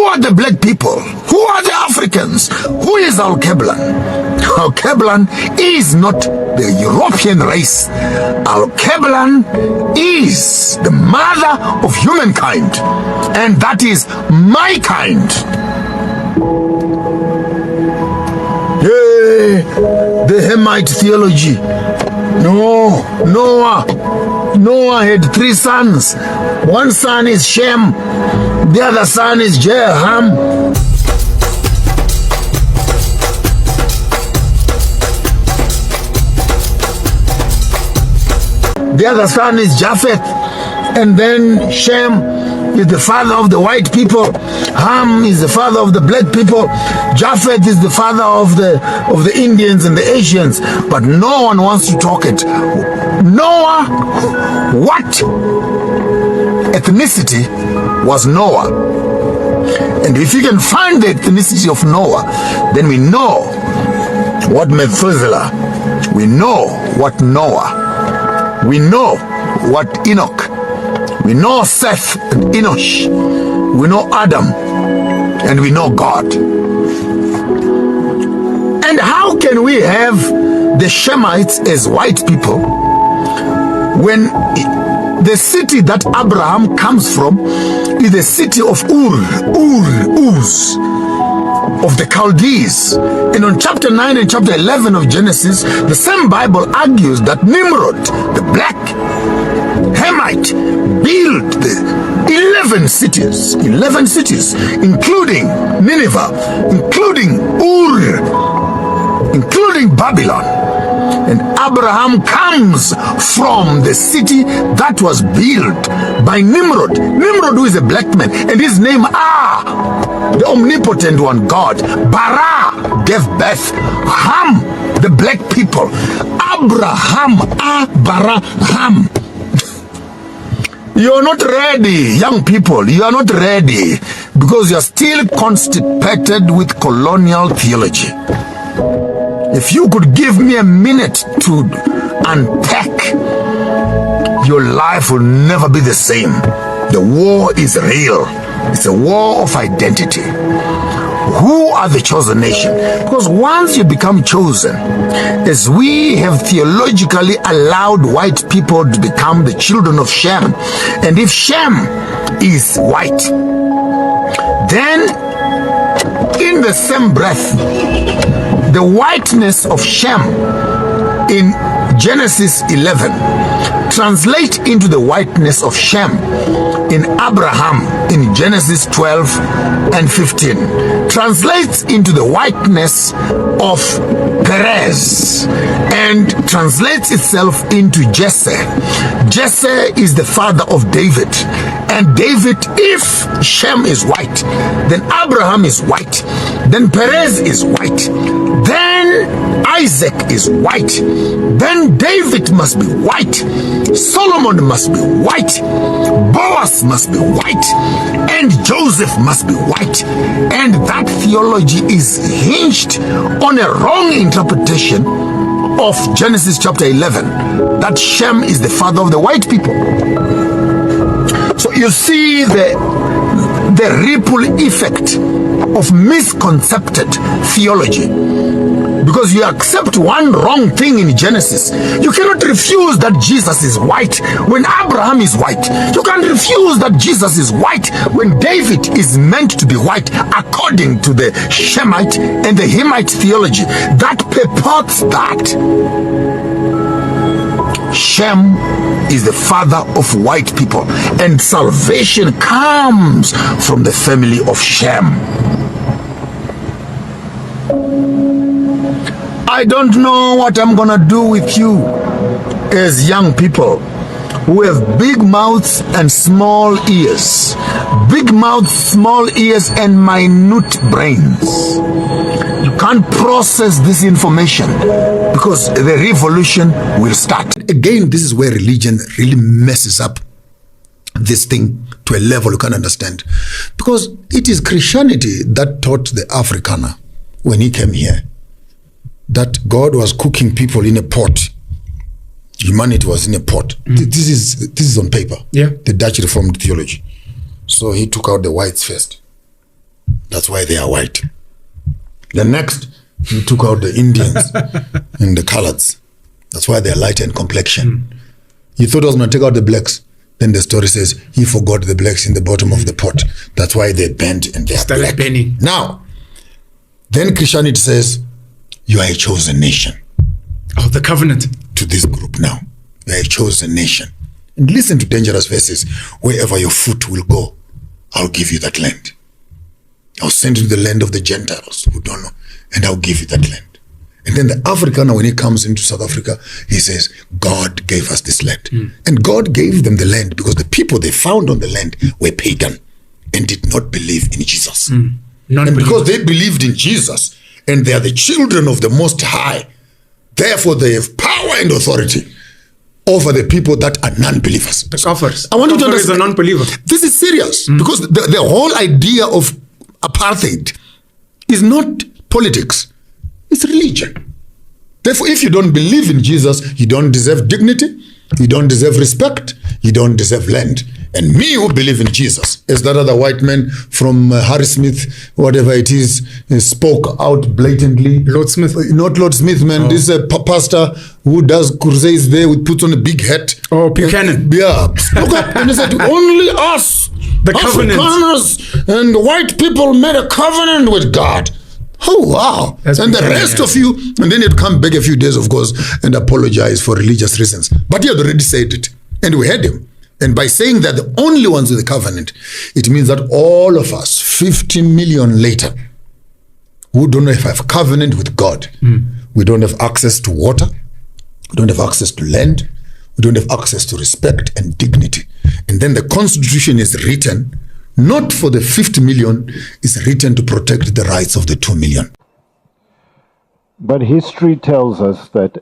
are the black people? Who are the Africans? Who is Al-Keblan? Al-Keblan is not the European race. Al-Keblan is the mother of humankind, and that is my kind. Hey, the Hamite theology. No, Noah had 3 sons. One son is Shem, the other son is Ham. The other son is Japheth, and then Shem is the father of the white people. Ham is the father of the black people. Japheth is the father of the Indians and the Asians. But no one wants to talk it. Noah, what ethnicity was Noah? And if you can find the ethnicity of Noah, then we know what Methuselah, we know what Noah, we know what Enoch, we know Seth and Enosh, we know Adam, and we know God. And how can we have the Shemites as white people when the city that Abraham comes from is the city of Uz, of the Chaldees? And on chapter 9 and chapter 11 of Genesis, the same Bible argues that Nimrod, the black Hamite, built the 11 cities, including Nineveh, including Ur, including Babylon. And Abraham comes from the city that was built by Nimrod. Nimrod, who is a black man, and his name the omnipotent one, God. Bara gave birth. Ham, the black people. Abraham, Abraham. You're not ready, young people. You are not ready because you are still constipated with colonial theology. If you could give me a minute to unpack, your life will never be the same. The war is real. It's a war of identity. Who are the chosen nation? Because once you become chosen, as we have theologically allowed white people to become the children of Shem, and if Shem is white, then in the same breath, the whiteness of Shem in Genesis 11 translate into the whiteness of Shem in Abraham in Genesis 12 and 15, translates into the whiteness of Perez and translates itself into Jesse. Jesse is the father of David, and David, if Shem is white, then Abraham is white, then Perez is white, then Isaac is white, then David must be white, Solomon must be white, Boaz must be white, and Joseph must be white. And that theology is hinged on a wrong interpretation of Genesis chapter 11, that Shem is the father of the white people. So you see the ripple effect of misconcepted theology. Because you accept one wrong thing in Genesis, you cannot refuse that Jesus is white when Abraham is white. You can't refuse that Jesus is white when David is meant to be white according to the Shemite and the Hamite theology that purports that Shem is the father of white people and salvation comes from the family of Shem. I don't know what I'm gonna do with you as young people who have big mouths and small ears. Big mouths, small ears, and minute brains. You can't process this information because the revolution will start. Again, this is where religion really messes up this thing to a level you can't understand. Because it is Christianity that taught the Afrikaner when he came here that God was cooking people in a pot. Humanity was in a pot. This is on paper. Yeah. The Dutch Reformed theology. So he took out the whites first. That's why they are white. The next, he took out the Indians and the coloreds. That's why they're light in complexion. He thought he was going to take out the blacks. Then the story says he forgot the blacks in the bottom of the pot. That's why they bent and they are black. Bending. Now, then Christianity says, you are a chosen nation. Oh, the covenant. To this group now. You are a chosen nation. And listen to dangerous verses. Wherever your foot will go, I'll give you that land. I'll send you to the land of the Gentiles who don't know, and I'll give you that land. And then the Afrikaner, when he comes into South Africa, he says, God gave us this land. And God gave them the land because the people they found on the land were pagan and did not believe in Jesus. And because they believed in Jesus and they are the children of the Most High, therefore they have power and authority over the people that are non-believers. The Kafirs. I want you to understand. Is a non-believer. This is serious because the whole idea of apartheid is not politics. It's religion. Therefore, if you don't believe in Jesus, you don't deserve dignity, you don't deserve respect, you don't deserve land. And me who believe in Jesus, as that other white man from Harry Smith, whatever it is, spoke out blatantly. Lord Smith. Not Lord Smith, man. This is a pastor who does crusades there, with puts on a big hat. Oh, Buchanan. Yeah. Spoke up and he said, only us, the covenant, Afrikaners and white people made a covenant with God. Oh, wow. That's and the rest of you, and then he'd come back a few days, of course, and apologize for religious reasons. But he had already said it, and we heard him. And by saying that the only ones with the covenant, it means that all of us, 50 million later, who don't have a covenant with God, we don't have access to water, we don't have access to land, we don't have access to respect and dignity. And then the Constitution is written not for the 50 million, it's written to protect the rights of the 2 million. But history tells us that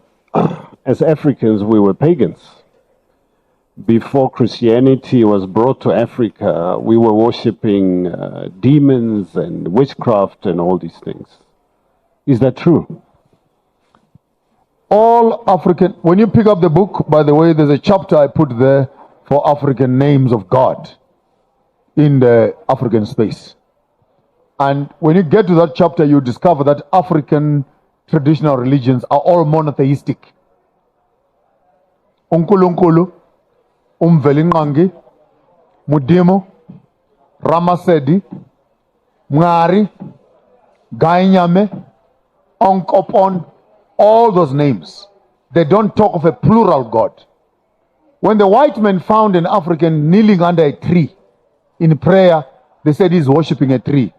as Africans, we were pagans. Before Christianity was brought to Africa, we were worshipping demons and witchcraft and all these things. Is that true? All African, when you pick up the book, by the way, there's a chapter I put there for African names of God in the African space. And when you get to that chapter, you discover that African traditional religions are all monotheistic. Unkulunkulu, Umvelingangi, Mudimu, Ramasedi, Ngari, Gainyame, Onkopon, all those names. They don't talk of a plural God. When the white men found an African kneeling under a tree in prayer, they said he's worshipping a tree.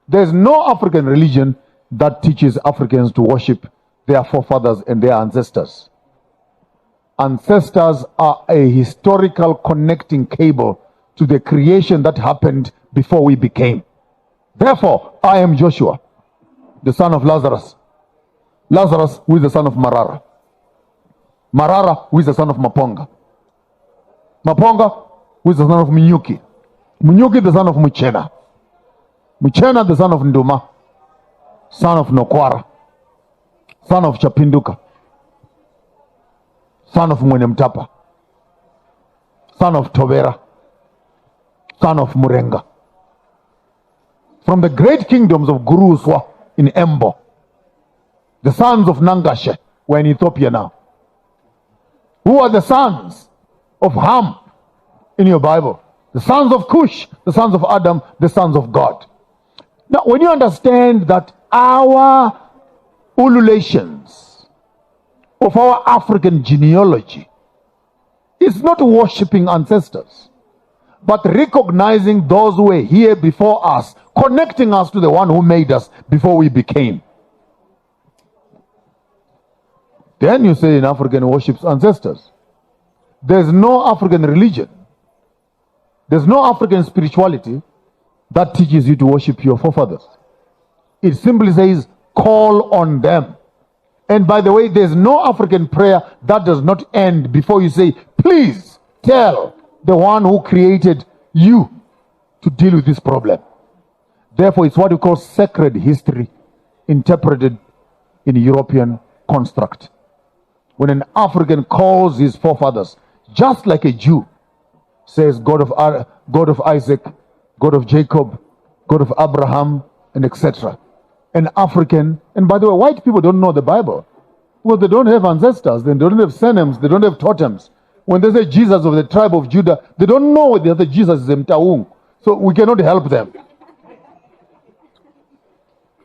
There's no African religion that teaches Africans to worship their forefathers and their ancestors. Ancestors are a historical connecting cable to the creation that happened before we became. Therefore, I am Joshua, the son of Lazarus. Lazarus, who is the son of Marara. Marara, who is the son of Maponga. Maponga, who is the son of Minyuki. Minyuki, the son of Muchena. Muchena, the son of Nduma. Son of Nokwara. Son of Chapinduka. Son of Mwenemtapa. Son of Tobera. Son of Murenga. From the great kingdoms of Guruswa in Embo, the sons of Nangashe were in Ethiopia now. Who are the sons of Ham in your Bible? The sons of Cush, the sons of Adam, the sons of God. Now, when you understand that our ululations of our African genealogy is not worshipping ancestors, but recognizing those who were here before us, connecting us to the one who made us before we became. Then you say in African worships ancestors. There's no African religion. There's no African spirituality that teaches you to worship your forefathers. It simply says, call on them. And by the way, there's no African prayer that does not end before you say, please tell the one who created you to deal with this problem. Therefore, it's what we call sacred history interpreted in European construct. When an African calls his forefathers, just like a Jew says, God of Isaac, God of Jacob, God of Abraham, and etc. An African, and by the way, white people don't know the Bible. Well, they don't have ancestors, they don't have surnames, they don't have totems. When they say Jesus of the tribe of Judah, they don't know the other Jesus is Mtaung. So we cannot help them.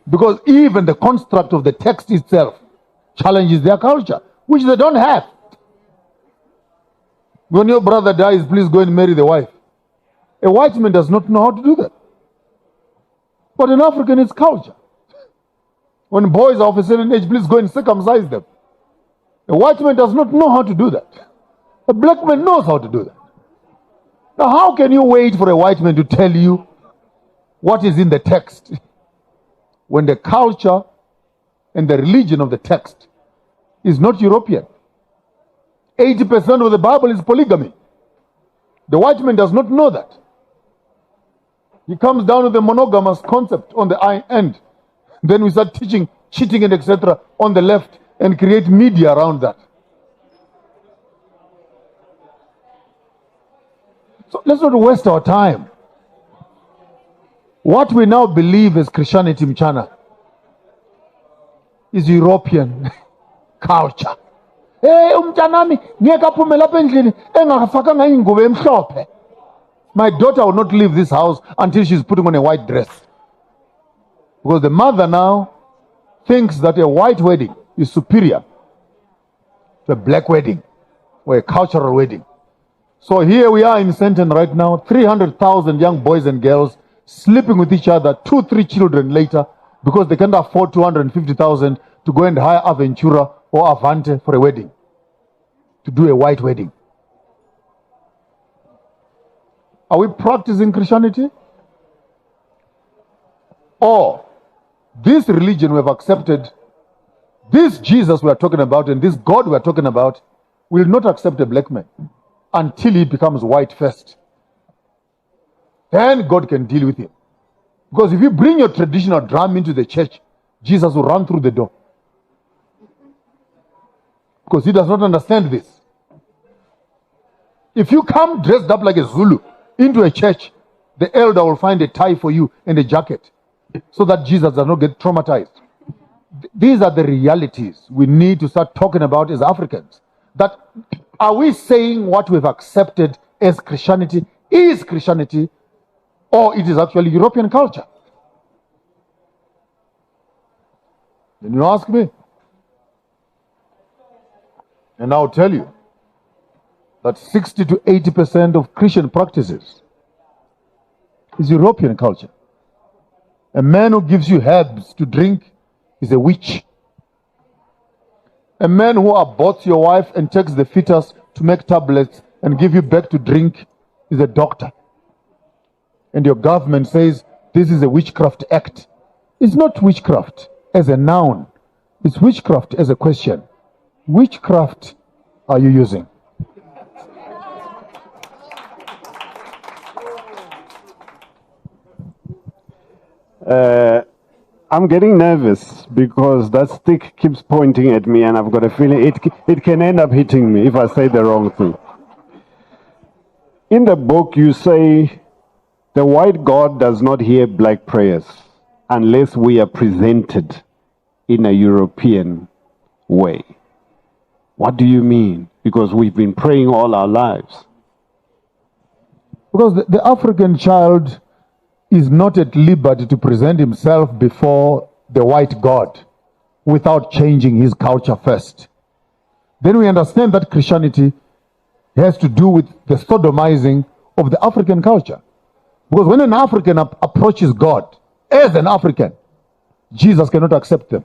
Because even the construct of the text itself challenges their culture, which they don't have. When your brother dies, please go and marry the wife. A white man does not know how to do that. But in African, it's culture. When boys are of a certain age, please go and circumcise them. A white man does not know how to do that. A black man knows how to do that. Now, how can you wait for a white man to tell you what is in the text when the culture and the religion of the text is not European? 80% of the Bible is polygamy. The white man does not know that. He comes down with the monogamous concept on the end. Then we start teaching cheating and etc. on the left and create media around that. So let's not waste our time. What we now believe as Christianity Mchana is European culture. Hey, umtanami, ngiyakaphume lapha endlini engafakanga ingubo emhlophe. My daughter will not leave this house until she's putting on a white dress. Because the mother now thinks that a white wedding is superior to a black wedding or a cultural wedding. So here we are in Sandton right now, 300,000 young boys and girls sleeping with each other, 2-3 children later, because they can't afford 250,000 to go and hire Aventura or Avante for a wedding, to do a white wedding. Are we practicing Christianity? Or this religion we have accepted, this Jesus we are talking about and this God we are talking about will not accept a black man until he becomes white first. Then God can deal with him. Because if you bring your traditional drum into the church, Jesus will run through the door. Because he does not understand this. If you come dressed up like a Zulu into a church, the elder will find a tie for you and a jacket so that Jesus does not get traumatized. These are the realities we need to start talking about as Africans. That are we saying what we've accepted as Christianity is Christianity, or it is actually European culture? Then you ask me. And I'll tell you that 60 to 80% of Christian practices is European culture. A man who gives you herbs to drink is a witch. A man who aborts your wife and takes the fetus to make tablets and give you back to drink is a doctor. And your government says this is a witchcraft act. It's not witchcraft as a noun. It's witchcraft as a question. Witchcraft are you using? I'm getting nervous because that stick keeps pointing at me and I've got a feeling it can end up hitting me if I say the wrong thing. In the book you say the white God does not hear black prayers unless we are presented in a European way. What do you mean? Because we've been praying all our lives. Because the African child is not at liberty to present himself before the white God without changing his culture first. Then we understand that Christianity has to do with the sodomizing of the African culture. Because when an African approaches God as an African, Jesus cannot accept them.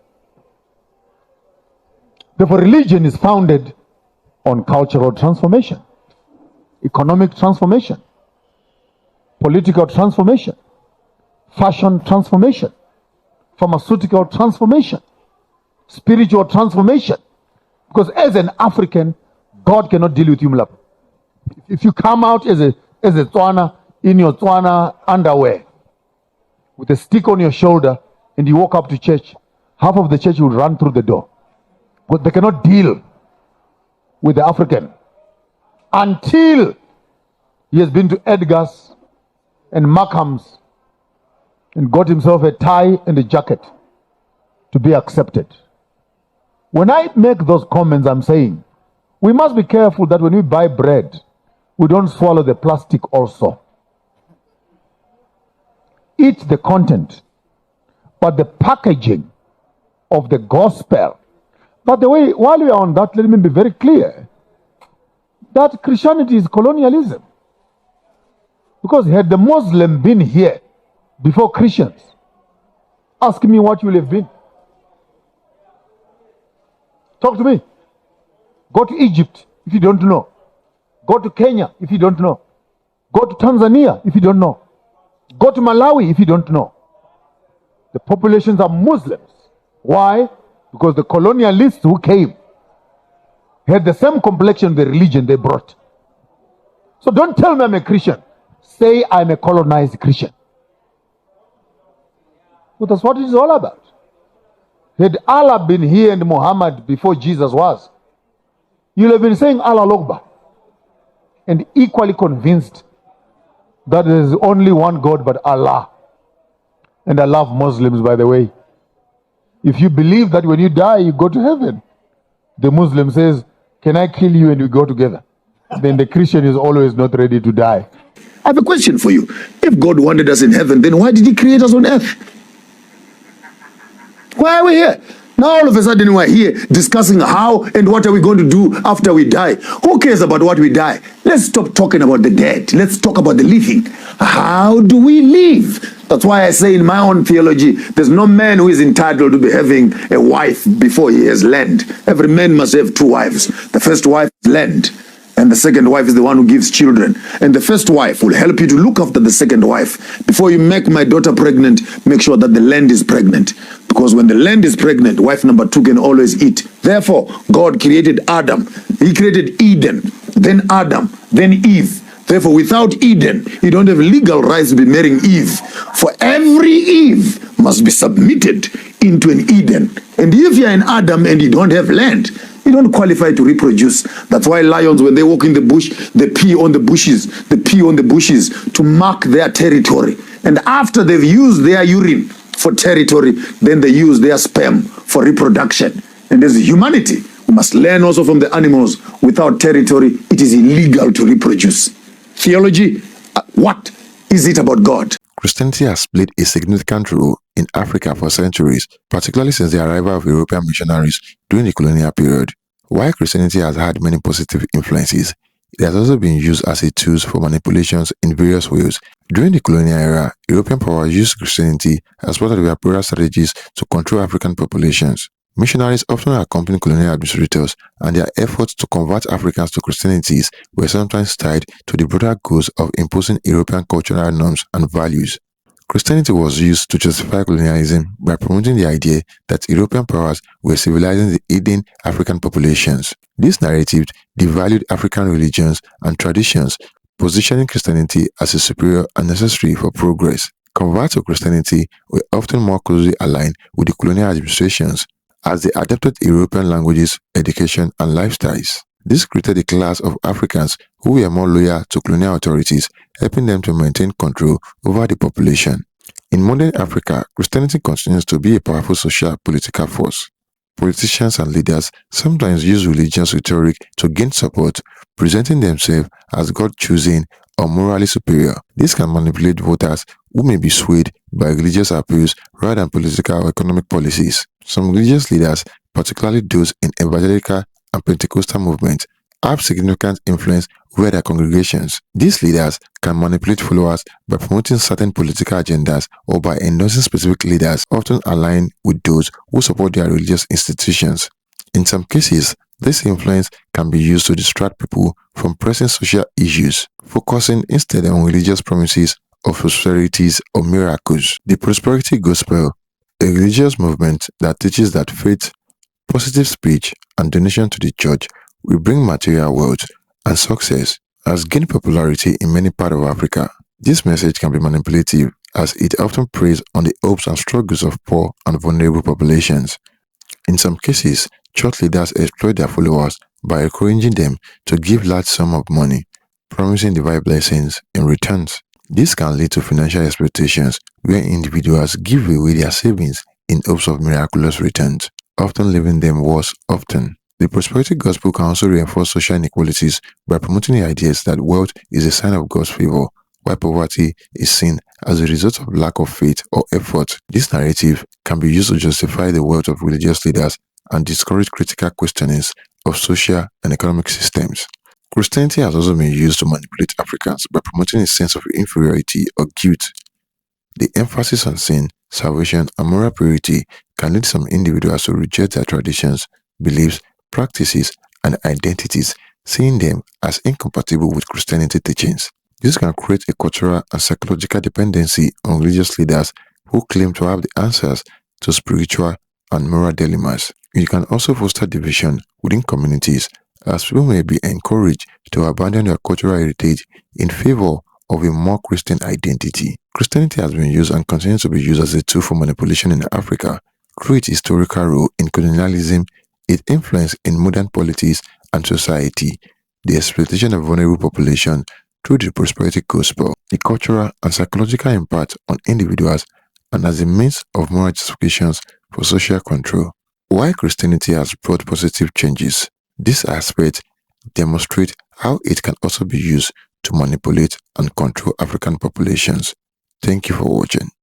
Therefore, religion is founded on cultural transformation, economic transformation, political transformation, fashion transformation, pharmaceutical transformation, spiritual transformation. Because as an African, God cannot deal with you. If you come out as a Tswana in your Tswana underwear with a stick on your shoulder and you walk up to church, half of the church will run through the door. But they cannot deal with the African until he has been to Edgar's and Markham's and got himself a tie and a jacket to be accepted. When I make those comments, I'm saying we must be careful that when we buy bread, we don't swallow the plastic also. Eat the content, but the packaging of the gospel. But the way, while we are on that, let me be very clear that Christianity is colonialism. Because had the Muslim been here before Christians, ask me what you will have been. Talk to me. Go to Egypt if you don't know. Go to Kenya if you don't know. Go to Tanzania if you don't know. Go to Malawi if you don't know. The populations are Muslims. Why? Because the colonialists who came had the same complexion, the religion they brought. So don't tell me I'm a Christian. Say I'm a colonized Christian. Well, that's what it is all about. Had Allah been here and Muhammad before Jesus was, you'll have been saying Allah Akbar and equally convinced that there is only one God but Allah. And I love Muslims, by the way. If you believe that when you die you go to heaven, the Muslim says, can I kill you and we go together? Then the Christian is always not ready to die. I have a question for you. If God wanted us in heaven, then why did he create us on earth? Why are we here? Now all of a sudden we're here discussing how and what are we going to do after we die. Who cares about what we die? Let's stop talking about the dead. Let's talk about the living. How do we live? That's why I say in my own theology, there's no man who is entitled to be having a wife before he has land. Every man must have two wives. The first wife is land, and the second wife is the one who gives children. And the first wife will help you to look after the second wife. Before you make my daughter pregnant, make sure that the land is pregnant. Because when the land is pregnant, wife number two can always eat. Therefore, God created Adam. He created Eden, then Adam, then Eve. Therefore, without Eden, you don't have legal rights to be marrying Eve. For every Eve must be submitted into an Eden. And if you're an Adam and you don't have land, you don't qualify to reproduce. That's why lions, when they walk in the bush, they pee on the bushes. They pee on the bushes to mark their territory. And after they've used their urine for territory, then they use their sperm for reproduction. And as humanity, we must learn also from the animals. Without territory, it is illegal to reproduce. Theology, what is it about God? Christianity has played a significant role in Africa for centuries, particularly since the arrival of European missionaries during the colonial period. While Christianity has had many positive influences, it has also been used as a tool for manipulations in various ways. During the colonial era, European powers used Christianity as part of their imperial strategies to control African populations. Missionaries often accompanied colonial administrators, and their efforts to convert Africans to Christianity were sometimes tied to the broader goals of imposing European cultural norms and values. Christianity was used to justify colonialism by promoting the idea that European powers were civilizing the hidden African populations. This narrative devalued African religions and traditions, positioning Christianity as a superior and necessary for progress. Converts to Christianity were often more closely aligned with the colonial administrations, as they adopted European languages, education, and lifestyles. This created a class of Africans who were more loyal to colonial authorities, helping them to maintain control over the population. In modern Africa, Christianity continues to be a powerful social political force. Politicians and leaders sometimes use religious rhetoric to gain support, presenting themselves as God-choosing or morally superior. This can manipulate voters who may be swayed by religious appeals rather than political or economic policies. Some religious leaders, particularly those in evangelical and Pentecostal movements, have significant influence over their congregations. These leaders can manipulate followers by promoting certain political agendas or by endorsing specific leaders, often aligned with those who support their religious institutions. In some cases, this influence can be used to distract people from pressing social issues, focusing instead on religious promises of prosperities or miracles. The prosperity gospel, a religious movement that teaches that faith, positive speech, and donation to the church will bring material wealth and success, has gained popularity in many parts of Africa. This message can be manipulative, as it often preys on the hopes and struggles of poor and vulnerable populations. In some cases, church leaders exploit their followers by encouraging them to give large sums of money, promising divine blessings in return. This can lead to financial exploitations where individuals give away their savings in hopes of miraculous returns, often leaving them worse often. The prosperity gospel can also reinforce social inequalities by promoting the ideas that wealth is a sign of God's favor, while poverty is seen as a result of lack of faith or effort. This narrative can be used to justify the wealth of religious leaders and discourage critical questionings of social and economic systems. Christianity has also been used to manipulate Africans by promoting a sense of inferiority or guilt. The emphasis on sin, salvation, and moral purity can lead some individuals to reject their traditions, beliefs, practices, and identities, seeing them as incompatible with Christianity teachings. This can create a cultural and psychological dependency on religious leaders who claim to have the answers to spiritual and moral dilemmas. It can also foster division within communities, as people may be encouraged to abandon their cultural heritage in favor of a more Christian identity. Christianity has been used and continues to be used as a tool for manipulation in Africa through its historical role in colonialism, its influence in modern politics and society, the exploitation of vulnerable populations through the prosperity gospel, the cultural and psychological impact on individuals, and as a means of moral justifications for social control. While Christianity has brought positive changes, this aspect demonstrates how it can also be used to manipulate and control African populations. Thank you for watching.